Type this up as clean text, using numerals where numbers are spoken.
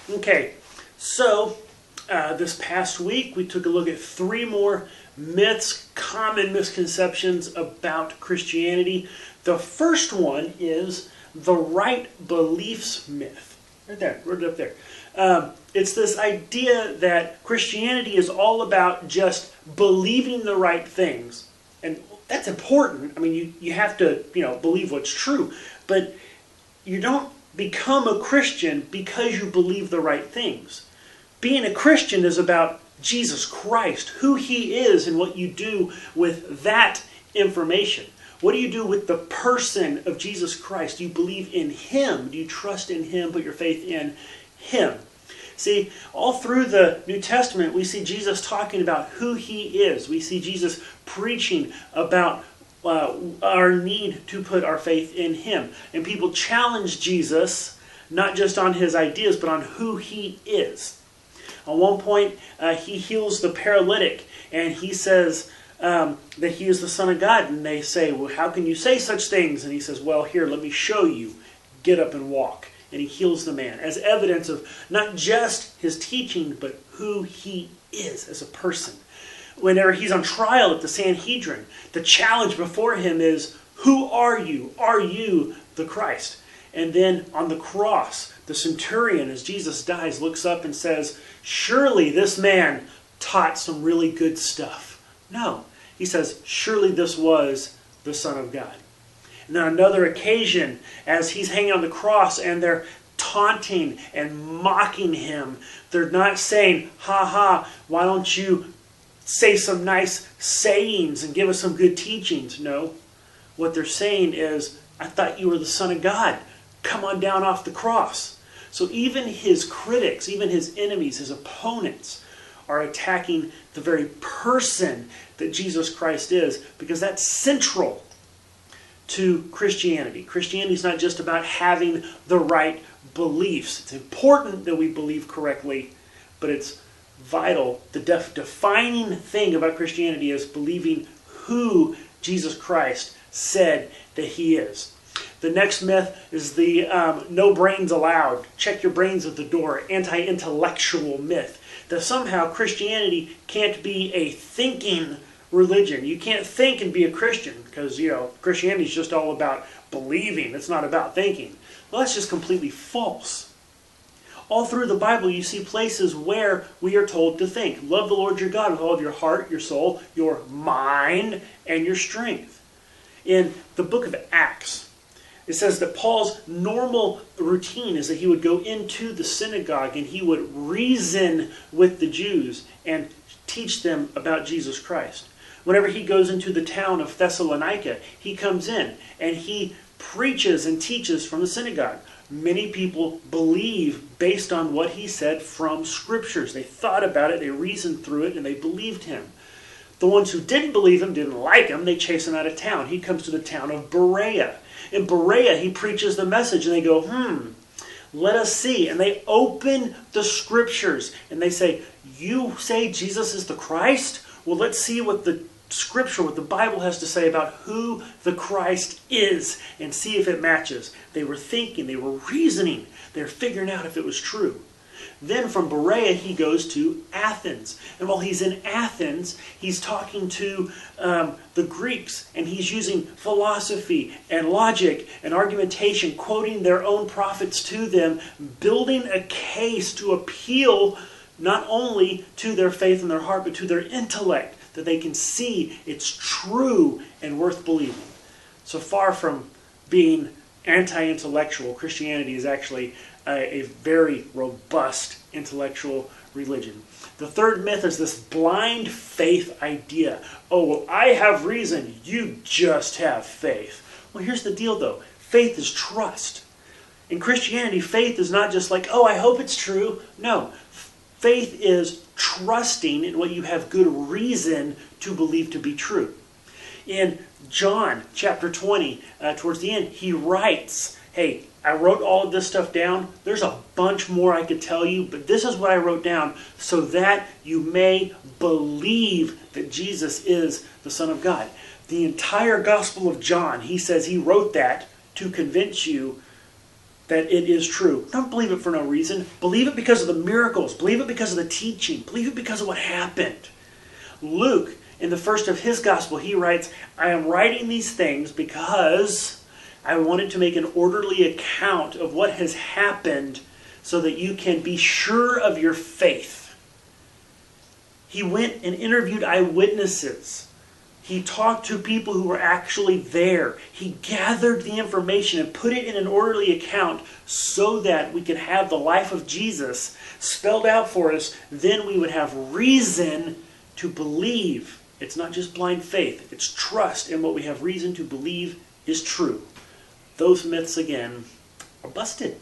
Okay, so this past week we took a look at 3 more myths, common misconceptions about Christianity. The first one is the right beliefs myth. Right there, right up there. It's this idea that Christianity is all about just believing the right things. And that's important. I mean, you have to, believe what's true. But you don't become a Christian because you believe the right things. Being a Christian is about Jesus Christ, who He is, and what you do with that information. What do you do with the person of Jesus Christ? Do you believe in Him? Do you trust in Him, put your faith in Him? See, all through the New Testament, we see Jesus talking about who He is. We see Jesus preaching about our need to put our faith in Him. And people challenge Jesus, not just on His ideas, but on who He is. At one point, He heals the paralytic, and He says that He is the Son of God. And they say, well, how can you say such things? And He says, well, here, let me show you. Get up and walk. And He heals the man as evidence of not just His teaching, but who He is as a person. Whenever He's on trial at the Sanhedrin, the challenge before Him is, who are you? Are you the Christ? And then on the cross, the centurion, as Jesus dies, looks up and says, surely this man taught some really good stuff. No, he says, surely this was the Son of God. And on another occasion, as He's hanging on the cross and they're taunting and mocking Him, they're not saying, ha ha, why don't you say some nice sayings and give us some good teachings? No. What they're saying is, I thought you were the Son of God. Come on down off the cross. So even His critics, even His enemies, His opponents, are attacking the very person that Jesus Christ is, because that's central to Christianity. Christianity is not just about having the right beliefs. It's important that we believe correctly, but it's vital. The defining thing about Christianity is believing who Jesus Christ said that He is. The next myth is the no brains allowed, check your brains at the door, anti-intellectual myth. That somehow Christianity can't be a thinking religion. You can't think and be a Christian because, Christianity is just all about believing. It's not about thinking. Well, that's just completely false. All through the Bible, you see places where we are told to think. Love the Lord your God with all of your heart, your soul, your mind, and your strength. In the book of Acts, it says that Paul's normal routine is that he would go into the synagogue and he would reason with the Jews and teach them about Jesus Christ. Whenever he goes into the town of Thessalonica, he comes in and he preaches and teaches from the synagogue. Many people believe based on what he said from scriptures. They thought about it, they reasoned through it, and they believed him. The ones who didn't believe him, didn't like him, they chase him out of town. He comes to the town of Berea. In Berea, he preaches the message, and they go, let us see. And they open the scriptures, and they say, you say Jesus is the Christ? Well, let's see what the Scripture, what the Bible has to say about who the Christ is, and see if it matches. They were thinking, they were reasoning, they were figuring out if it was true. Then from Berea, he goes to Athens. And while he's in Athens, he's talking to the Greeks, and he's using philosophy and logic and argumentation, quoting their own prophets to them, building a case to appeal not only to their faith in their heart, but to their intellect, that they can see it's true and worth believing. So far from being anti-intellectual, Christianity is actually a very robust intellectual religion. The third myth is this blind faith idea. Oh, well, I have reason, you just have faith. Well, here's the deal, though. Faith is trust. In Christianity, faith is not just like, oh, I hope it's true. No. Faith is trusting in what you have good reason to believe to be true. In John chapter 20, towards the end, he writes, hey, I wrote all of this stuff down. There's a bunch more I could tell you, but this is what I wrote down so that you may believe that Jesus is the Son of God. The entire Gospel of John, he says he wrote that to convince you that it is true. Don't believe it for no reason. Believe it because of the miracles. Believe it because of the teaching. Believe it because of what happened. Luke, in the first of his gospel, he writes, I am writing these things because I wanted to make an orderly account of what has happened so that you can be sure of your faith. He went and interviewed eyewitnesses. He talked to people who were actually there. He gathered the information and put it in an orderly account so that we could have the life of Jesus spelled out for us. Then we would have reason to believe. It's not just blind faith. It's trust in what we have reason to believe is true. Those myths, again, are busted.